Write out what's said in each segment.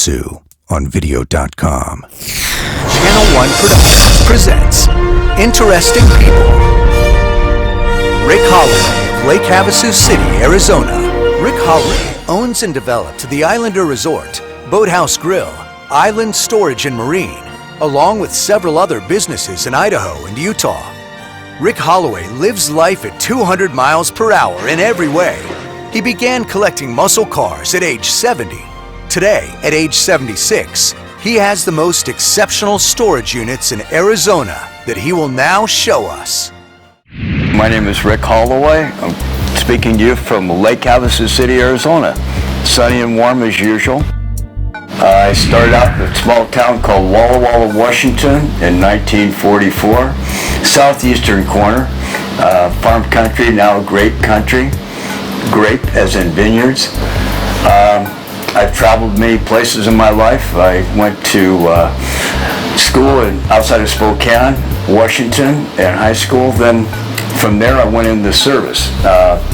Havasu on video.com. Channel 1 Productions presents Interesting People. Rick Holloway of Lake Havasu City, Arizona. Rick Holloway owns and developed the Islander Resort, Boathouse Grill, Island Storage and Marine, along with several other businesses in Idaho and Utah. Rick Holloway lives life at 200 miles per hour in every way. He began collecting muscle cars at age 70. Today, at age 76, he has the most exceptional storage units in Arizona that he will now show us. My name is Rick Holloway. I'm speaking to you from Lake Havasu City, Arizona. Sunny and warm as usual. I started out in a small town called Walla Walla, Washington in 1944. Southeastern corner, farm country, now grape country. Grape as in vineyards. I've traveled many places in my life. I went to school outside of Spokane, Washington, in high school. Then from there I went into service.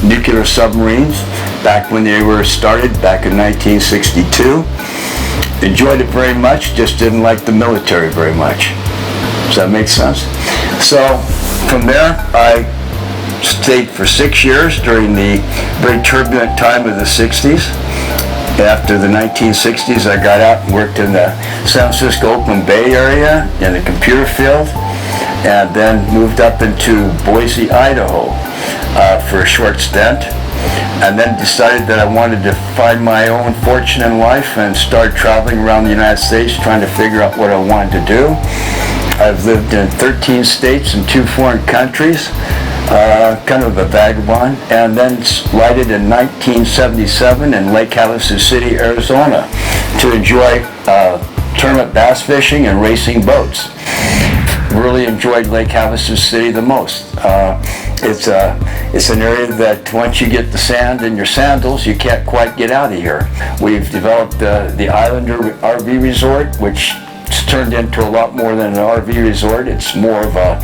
Nuclear submarines, back when they were started, back in 1962. Enjoyed it very much, just didn't like the military very much. Does that make sense? So from there I stayed for 6 years during the very turbulent time of the 60s. After the 1960s, I got out and worked in the San Francisco Oakland Bay area in the computer field, and then moved up into Boise, Idaho for a short stint, and then decided that I wanted to find my own fortune in life and start traveling around the United States trying to figure out what I wanted to do. I've lived in 13 states and 2 foreign countries. Kind of a vagabond, and then lighted in 1977 in Lake Havasu City, Arizona, to enjoy tournament bass fishing and racing boats. Really enjoyed Lake Havasu City the most. It's an area that once you get the sand in your sandals, you can't quite get out of here. We've developed the Islander RV Resort, which it's turned into a lot more than an RV resort. It's more of a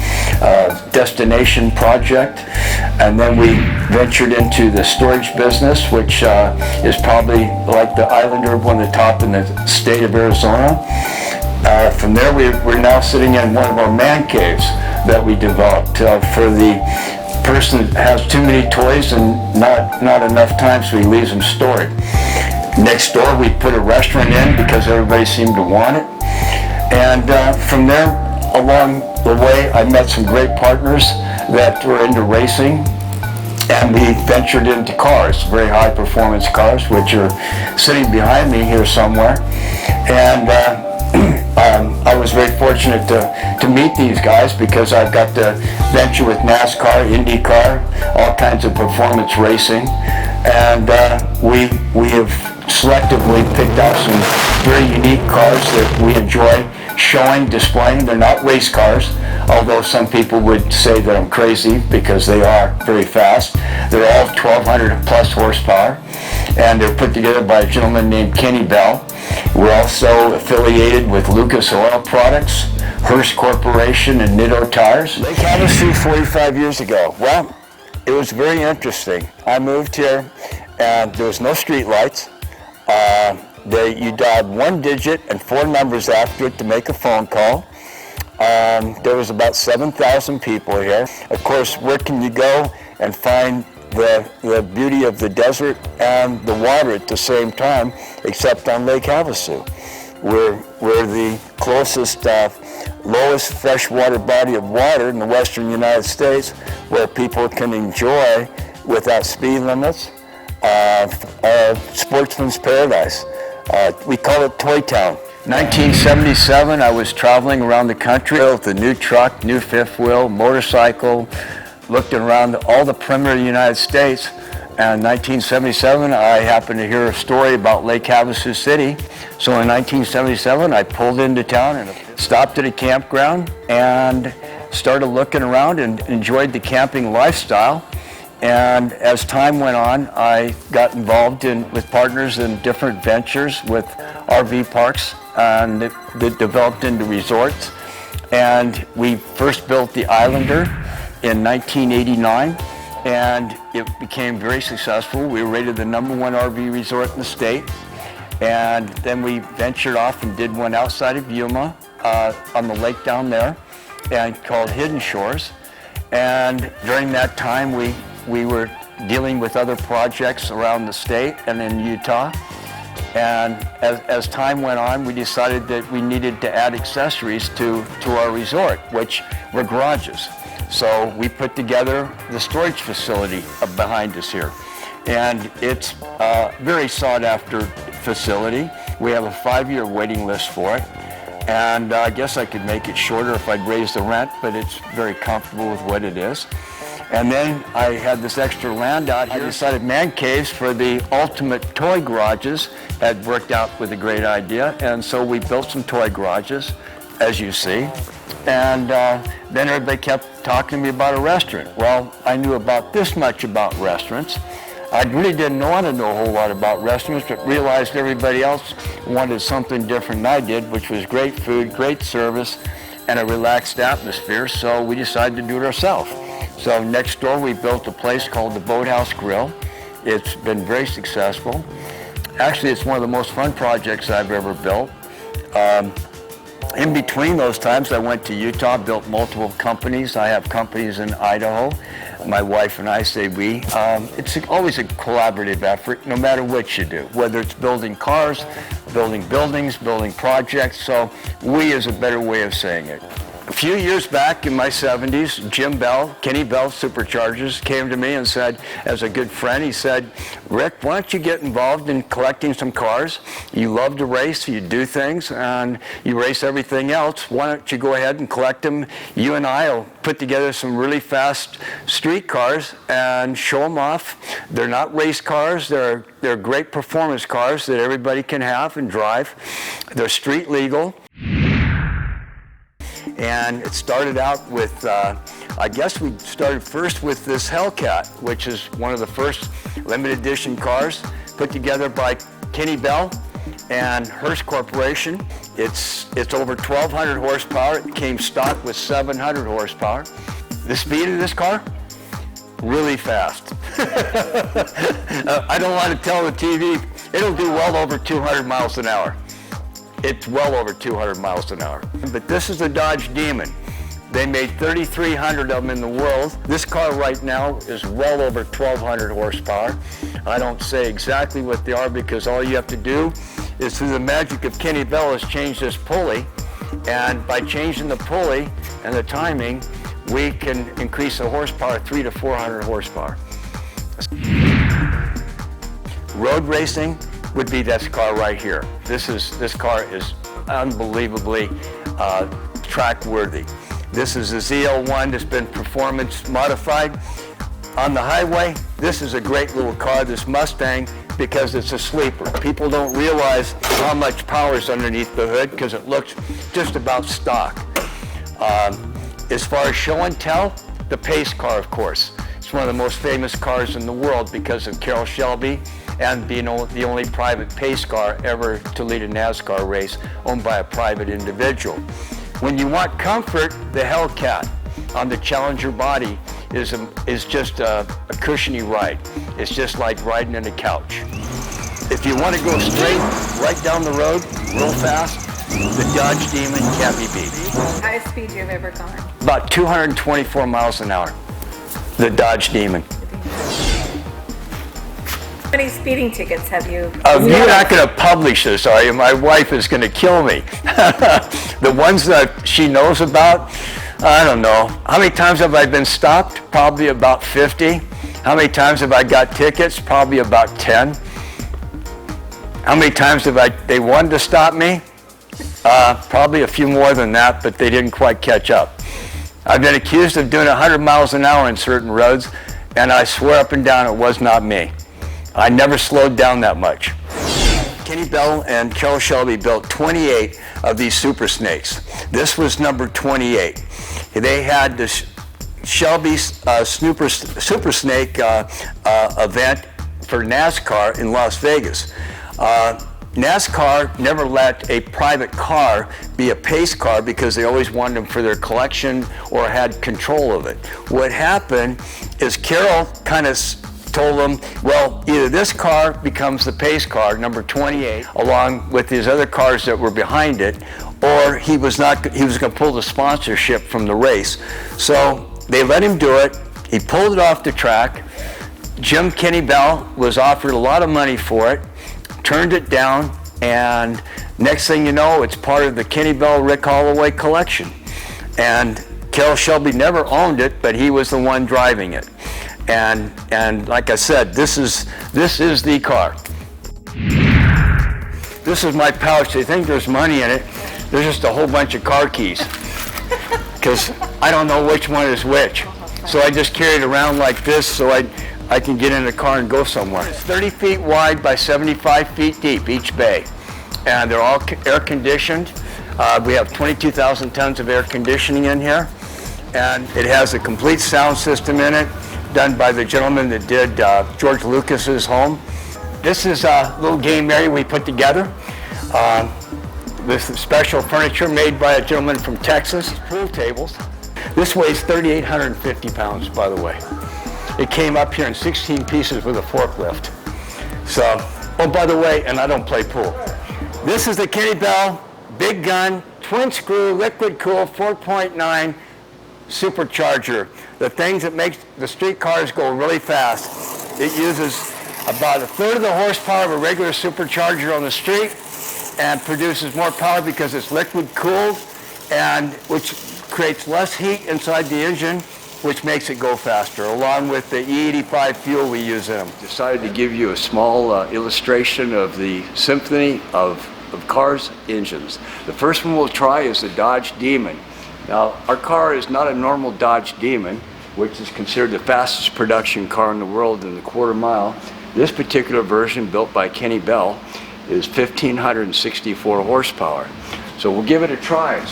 destination project. And then we ventured into the storage business, which is probably like the Islander, one of the top in the state of Arizona. From there, we're now sitting in one of our man caves that we developed for the person that has too many toys and not enough time, so he leaves them stored. Next door, we put a restaurant in because everybody seemed to want it. And from there, along the way, I met some great partners that were into racing, and we ventured into cars, very high performance cars, which are sitting behind me here somewhere. And I was very fortunate to meet these guys because I've got to venture with NASCAR, IndyCar, all kinds of performance racing. And we have selectively picked out some very unique cars that we enjoy showing, displaying. They're not race cars, although some people would say that I'm crazy because they are very fast. They're all 1,200 plus horsepower, and they're put together by a gentleman named Kenny Bell. We're also affiliated with Lucas Oil Products, Hearst Corporation, and Nitto Tires. Lake Havasu 45 years ago. Well, it was very interesting. I moved here, and there was no street lights. You dialed 1 digit and 4 numbers after it to make a phone call. There was about 7,000 people here. Of course, where can you go and find the beauty of the desert and the water at the same time, except on Lake Havasu? We're the closest, lowest freshwater body of water in the western United States where people can enjoy, without speed limits, sportsman's paradise. We call it Toy Town. 1977, I was traveling around the country with a new truck, new fifth wheel, motorcycle, looking around all the perimeter of the United States. And in 1977, I happened to hear a story about Lake Havasu City. So in 1977, I pulled into town and stopped at a campground and started looking around and enjoyed the camping lifestyle. And as time went on, I got involved with partners in different ventures with RV parks, and that developed into resorts. And we first built the Islander in 1989, and it became very successful. We were rated the #1 RV resort in the state. And then we ventured off and did one outside of Yuma on the lake down there, and called Hidden Shores. And during that time, we were dealing with other projects around the state and in Utah. And as time went on, we decided that we needed to add accessories to our resort, which were garages. So we put together the storage facility behind us here. And it's a very sought after facility. We have a 5-year waiting list for it. And I guess I could make it shorter if I'd raise the rent, but it's very comfortable with what it is. And then I had this extra land out here. I decided man caves for the ultimate toy garages had worked out with a great idea. And so we built some toy garages, as you see. And then everybody kept talking to me about a restaurant. Well, I knew about this much about restaurants. I really didn't want to know a whole lot about restaurants, but realized everybody else wanted something different than I did, which was great food, great service, and a relaxed atmosphere, so we decided to do it ourselves. So next door we built a place called the Boathouse Grill. It's been very successful. Actually, it's one of the most fun projects I've ever built. In between those times, I went to Utah, built multiple companies. I have companies in Idaho. My wife and I say we. It's always a collaborative effort, no matter what you do, whether it's building cars, building buildings, building projects. So we is a better way of saying it. A few years back in my 70s, Jim Bell, Kenny Bell Superchargers, came to me and said, as a good friend, he said, Rick, why don't you get involved in collecting some cars? You love to race, you do things, and you race everything else. Why don't you go ahead and collect them? You and I will put together some really fast street cars and show them off. They're not race cars, they're great performance cars that everybody can have and drive. They're street legal. And it started out with, I guess we started first with this Hellcat, which is one of the first limited edition cars put together by Kenny Bell and Hearst Corporation. It's over 1,200 horsepower. It came stock with 700 horsepower. The speed of this car, really fast. I don't want to tell the TV, it'll do well over 200 miles an hour. It's well over 200 miles an hour. But this is the Dodge Demon. They made 3,300 of them in the world. This car right now is well over 1,200 horsepower. I don't say exactly what they are because all you have to do is, through the magic of Kenny Bell, is change this pulley. And by changing the pulley and the timing, we can increase the horsepower 300 to 400 horsepower. Road racing would be this car right here. This car is unbelievably track worthy. This is a ZL1 that's been performance modified. On the highway, this is a great little car, this Mustang, because it's a sleeper. People don't realize how much power is underneath the hood because it looks just about stock. As far as show and tell, the pace car, of course. It's one of the most famous cars in the world because of Carroll Shelby and being the only private pace car ever to lead a NASCAR race owned by a private individual. When you want comfort, the Hellcat on the Challenger body is just a cushiony ride. It's just like riding in a couch. If you want to go straight, right down the road, real fast, the Dodge Demon can't be beat. Highest speed you've ever gone? About 224 miles an hour, the Dodge Demon. How many speeding tickets have you? You're not going to publish this, are you? My wife is going to kill me. The ones that she knows about, I don't know. How many times have I been stopped? Probably about 50. How many times have I got tickets? Probably about 10. How many times have they wanted to stop me? Probably a few more than that, but they didn't quite catch up. I've been accused of doing 100 miles an hour in certain roads, and I swear up and down it was not me. I never slowed down that much. Kenny Bell and Carroll Shelby built 28 of these Super Snakes. This was number 28. They had this Shelby Super Snake event for NASCAR in Las Vegas. NASCAR never let a private car be a pace car because they always wanted them for their collection or had control of it. What happened is Carroll kind of told them, well, either this car becomes the pace car, number 28, along with his other cars that were behind it, or he was going to pull the sponsorship from the race. So they let him do it. He pulled it off the track. Jim Kenny Bell was offered a lot of money for it, turned it down, and next thing you know, it's part of the Kenny Bell Rick Holloway collection. And Kel Shelby never owned it, but he was the one driving it. And like I said, this is the car. This is my pouch. They think there's money in it. There's just a whole bunch of car keys, because I don't know which one is which. So I just carry it around like this so I can get in the car and go somewhere. It's 30 feet wide by 75 feet deep, each bay. And they're all air conditioned. We have 22,000 tons of air conditioning in here. And it has a complete sound system in it, done by the gentleman that did George Lucas's home. This is a little game area we put together. This special furniture made by a gentleman from Texas. Pool tables. This weighs 3,850 pounds, by the way. It came up here in 16 pieces with a forklift. So, oh, by the way, and I don't play pool. This is the Kenny Bell Big Gun Twin Screw Liquid Cool 4.9 Supercharger. The things that make the street cars go really fast. It uses about a third of the horsepower of a regular supercharger on the street and produces more power because it's liquid cooled, and which creates less heat inside the engine, which makes it go faster, along with the E85 fuel we use in them. Decided to give you a small illustration of the symphony of cars' engines. The first one we'll try is the Dodge Demon. Now, our car is not a normal Dodge Demon, which is considered the fastest production car in the world in the quarter mile. This particular version, built by Kenny Bell, is 1,564 horsepower. So we'll give it a try.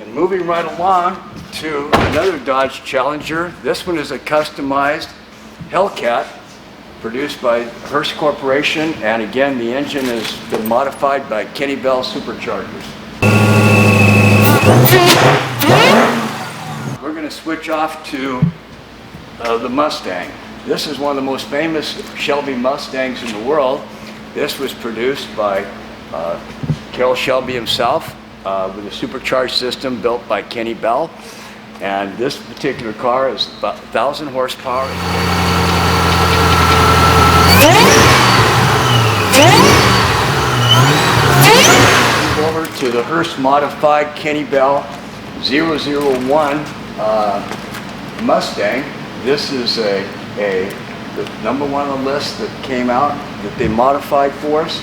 And moving right along to another Dodge Challenger. This one is a customized Hellcat produced by Hearst Corporation, and again, the engine has been modified by Kenny Bell superchargers. We're going to switch off to the Mustang. This is one of the most famous Shelby Mustangs in the world. This was produced by Carroll Shelby himself with a supercharged system built by Kenny Bell. And this particular car is about 1,000 horsepower. Move over to the Hearst modified Kenny Bell 001 Mustang. This is the number one on the list that came out that they modified for us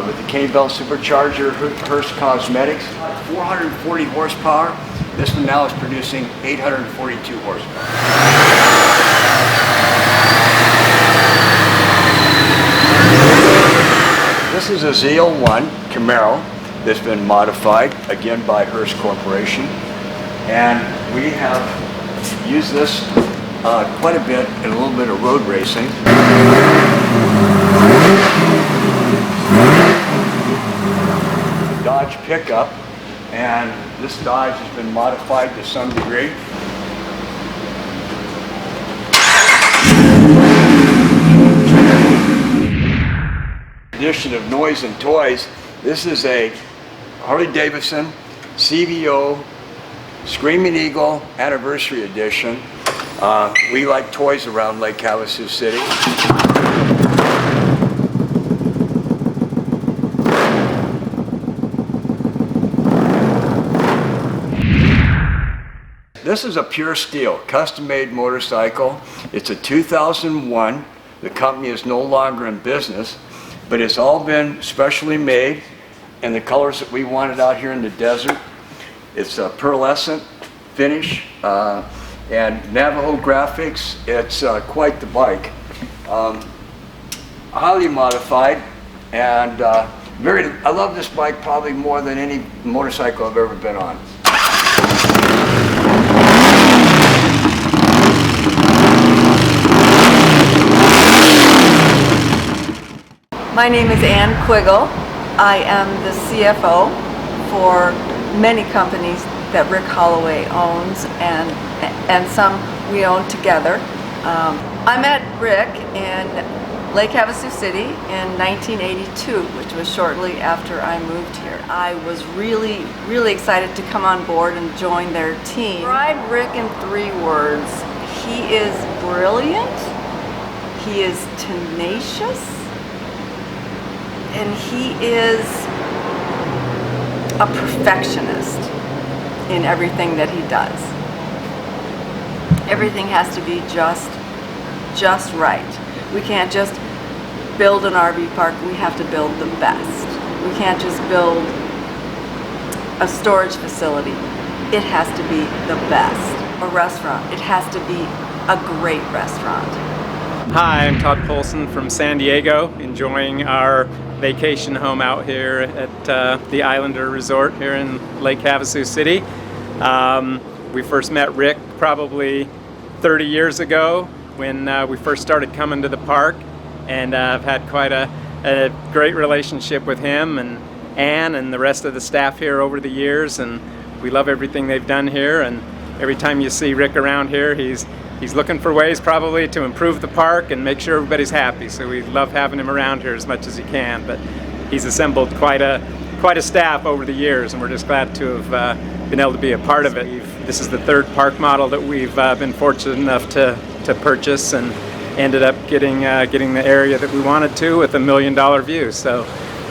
with the Kenny Bell supercharger, Hearst Cosmetics, 440 horsepower. This one now is producing 842 horsepower. This is a ZL1 Camaro that's been modified, again by Hearst Corporation. And we have used this quite a bit in a little bit of road racing. Dodge pickup, and this Dodge has been modified to some degree. Edition of Noise and Toys. This is a Harley Davidson CVO Screaming Eagle Anniversary Edition. We like toys around Lake Havasu City. This is a pure steel, custom-made motorcycle. It's a 2001. The company is no longer in business, but it's all been specially made in the colors that we wanted out here in the desert. It's a pearlescent finish and Navajo graphics. It's quite the bike. Highly modified, and I love this bike probably more than any motorcycle I've ever been on. My name is Ann Quiggle. I am the CFO for many companies that Rick Holloway owns, and some we own together. I met Rick in Lake Havasu City in 1982, which was shortly after I moved here. I was really excited to come on board and join their team. Describe Rick in 3 words. He is brilliant, he is tenacious, and he is a perfectionist in everything that he does. Everything has to be just right. We can't just build an RV park, we have to build the best. We can't just build a storage facility. It has to be the best. A restaurant, it has to be a great restaurant. Hi, I'm Todd Polson from San Diego, enjoying our vacation home out here at the Islander Resort here in Lake Havasu City. We first met Rick probably 30 years ago when we first started coming to the park, and I've had quite a great relationship with him and Ann and the rest of the staff here over the years, and we love everything they've done here. And every time you see Rick around here, he's looking for ways probably to improve the park and make sure everybody's happy, so we love having him around here as much as he can. But he's assembled quite a staff over the years, and we're just glad to have been able to be a part of it. This is the 3rd park model that we've been fortunate enough to purchase, and ended up getting the area that we wanted to with $1 million view. So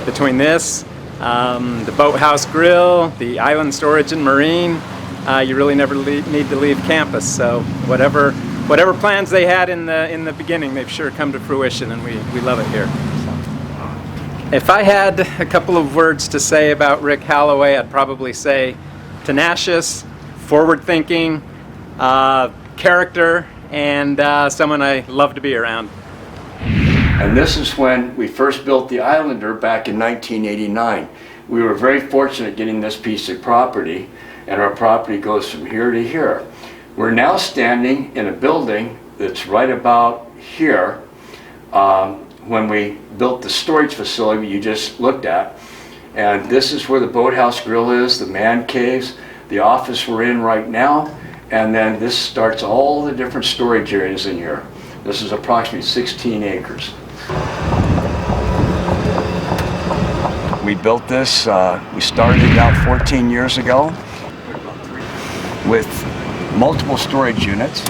between this, the boathouse grill, the island storage and marine, you really never need to leave campus. So whatever plans they had in the beginning, they've sure come to fruition, and we love it here. If I had a couple of words to say about Rick Holloway, I'd probably say tenacious, forward-thinking, character, and someone I love to be around. And this is when we first built the Islander back in 1989. We were very fortunate getting this piece of property, and our property goes from here to here. We're now standing in a building that's right about here when we built the storage facility you just looked at. And this is where the boathouse grill is, the man caves, the office we're in right now, and then this starts all the different storage areas in here. This is approximately 16 acres. We built this, we started it out 14 years ago with multiple storage units.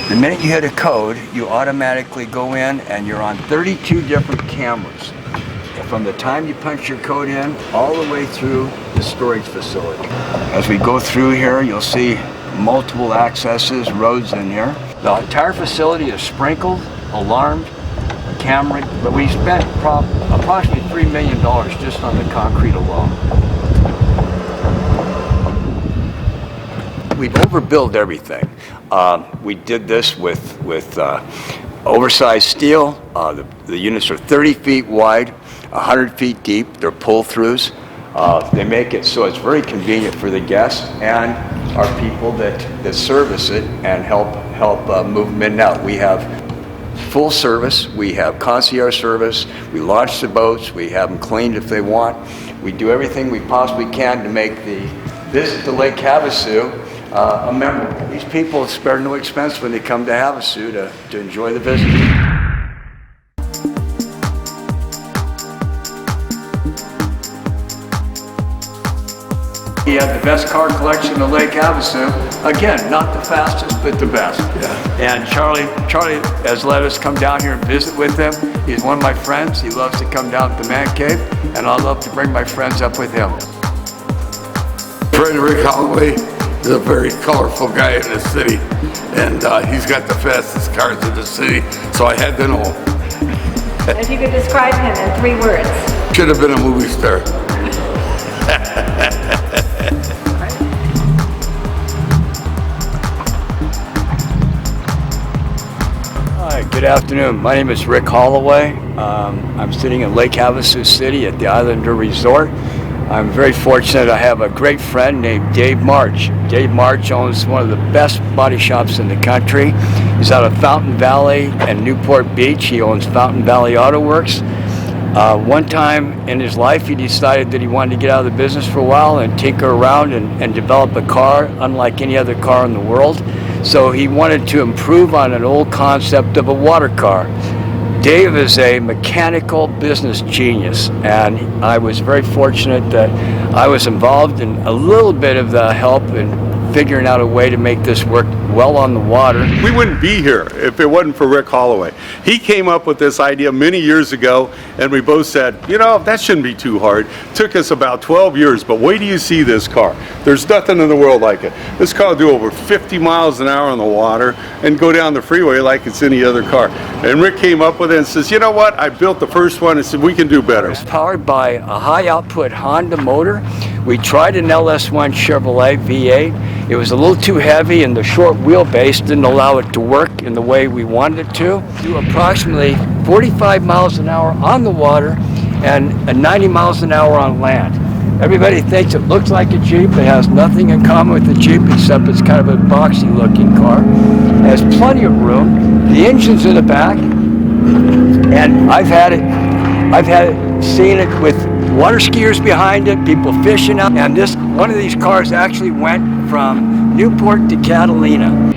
The minute you hit a code, you automatically go in and you're on 32 different cameras. From the time you punch your code in, all the way through the storage facility. As we go through here, you'll see multiple accesses, roads in here. The entire facility is sprinkled, alarmed, camera, but we spent approximately $3 million just on the concrete alone. We've overbuilt everything. We did this with oversized steel. The units are 30 feet wide, 100 feet deep. They're pull-throughs. They make it so it's very convenient for the guests and our people that service it and help move them in and out. We have full service. We have concierge service. We launch the boats. We have them cleaned if they want. We do everything we possibly can to make the visit to Lake Havasu memorable. These people spare no expense when they come to Havasu to enjoy the visit. You have the best car collection in Lake Havasu. Again, not the fastest, but the best. Yeah. And Charlie has let us come down here and visit with him. He's one of my friends. He loves to come down to the man cave, and I love to bring my friends up with him. Friend Rick Holloway is a very colorful guy in the city, and he's got the fastest cars in the city, so I had to know him. If you could describe him in 3 words. Should have been a movie star. Hi, good afternoon. My name is Rick Holloway. I'm sitting in Lake Havasu City at the Islander Resort. I'm very fortunate. I have a great friend named Dave March. Dave March owns one of the best body shops in the country. He's out of Fountain Valley and Newport Beach. He owns Fountain Valley Auto Works. One time in his life, he decided that he wanted to get out of the business for a while and tinker around and develop a car unlike any other car in the world. So he wanted to improve on an old concept of a water car. Dave is a mechanical business genius, and I was very fortunate that I was involved in a little bit of the help in figuring out a way to make this work well on the water. We wouldn't be here if it wasn't for Rick Holloway. He came up with this idea many years ago, and we both said, you know, that shouldn't be too hard. Took us about 12 years, but wait till you see this car. There's nothing in the world like it. This car will do over 50 miles an hour on the water and go down the freeway like it's any other car. And Rick came up with it and says, you know what, I built the first one and said, we can do better. It's powered by a high output Honda motor. We tried an LS1 Chevrolet V8. It was a little too heavy, and the short wheelbase didn't allow it to work in the way we wanted it to. Do approximately 45 miles an hour on the water and 90 miles an hour on land. Everybody thinks it looks like a Jeep. It has nothing in common with the Jeep except it's kind of a boxy looking car. It has plenty of room. The engine's in the back, and I've had it, seen it with water skiers behind it, people fishing out, and one of these cars actually went from Newport to Catalina.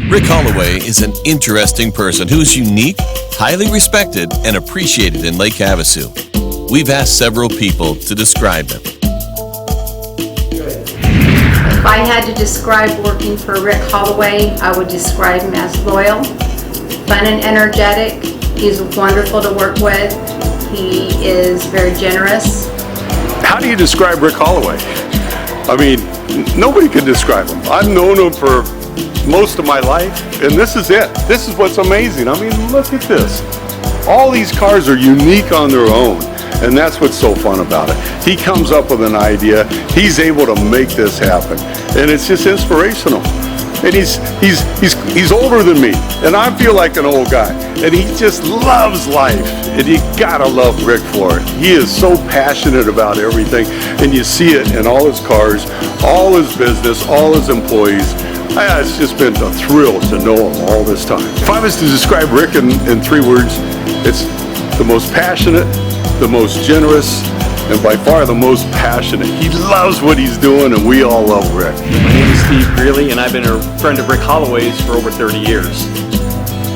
Rick Holloway is an interesting person who's unique, highly respected, and appreciated in Lake Havasu. We've asked several people to describe him. If I had to describe working for Rick Holloway, I would describe him as loyal, fun and energetic. He's wonderful to work with. He is very generous. How do you describe Rick Holloway? I mean, nobody can describe him. I've known him for most of my life, and this is it. This is what's amazing. I mean, look at this. All these cars are unique on their own, and that's what's so fun about it. He comes up with an idea, he's able to make this happen, and it's just inspirational. And he's older than me, and I feel like an old guy, and he just loves life, and you gotta love Rick for it. He is so passionate about everything, and you see it in all his cars, all his business, all his employees. It's just been a thrill to know him all this time. If I was to describe Rick in 3 words, it's the most passionate, the most generous, and by far the most passionate. He loves what he's doing, and we all love Rick. My name is Steve Greeley, and I've been a friend of Rick Holloway's for over 30 years.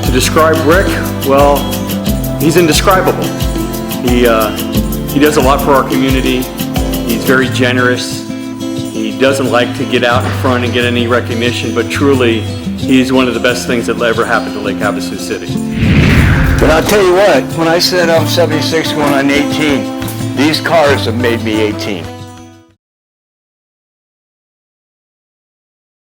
To describe Rick, well, he's indescribable. He does a lot for our community. He's very generous. He doesn't like to get out in front and get any recognition, but truly, he's one of the best things that ever happened to Lake Havasu City. But I'll tell you what, when I said I'm 76 going on 18, these cars have made me 18.